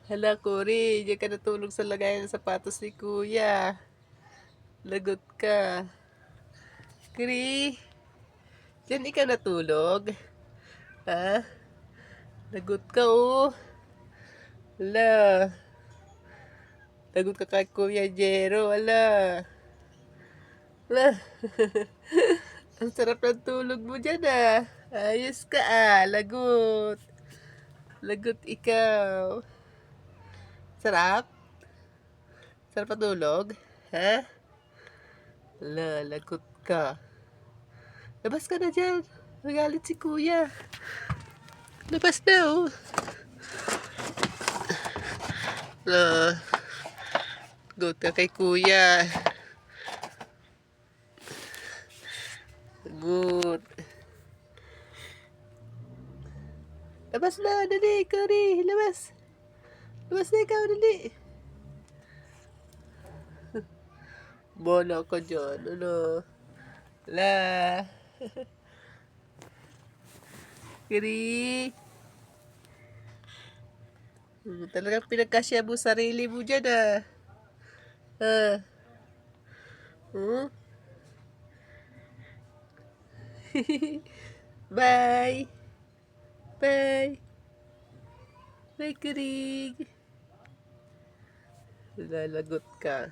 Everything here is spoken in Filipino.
Hala, Cory, diyan ka natulog sa lagayan ng sapatos ni Kuya. Lagot ka. Cory, diyan ikaw natulog? Ha? Lagot ka, oh. Hala. Lagot ka kay Kuya Jero, hala. Hala. Ang sarap ng tulog mo dyan, ah. Ayos ka, ah. Lagot. Lagot ikaw. Sarap? Sarap patulog? Ha? Hala, lagot ka. Labas ka na dyan. Magalit si Kuya. Labas na, oh. Hala. Lagot ka kay Kuya. Lagot. Labas na, dali, Cory. Labas. Labas na ikaw, dali. Bola ka dyan, ano. Hala. Cory. Talagang pinagkasya mo sarili mo dyan, ah. Ah. Hmm? Bye. Bye. Bye, Cory. Lalagot ka.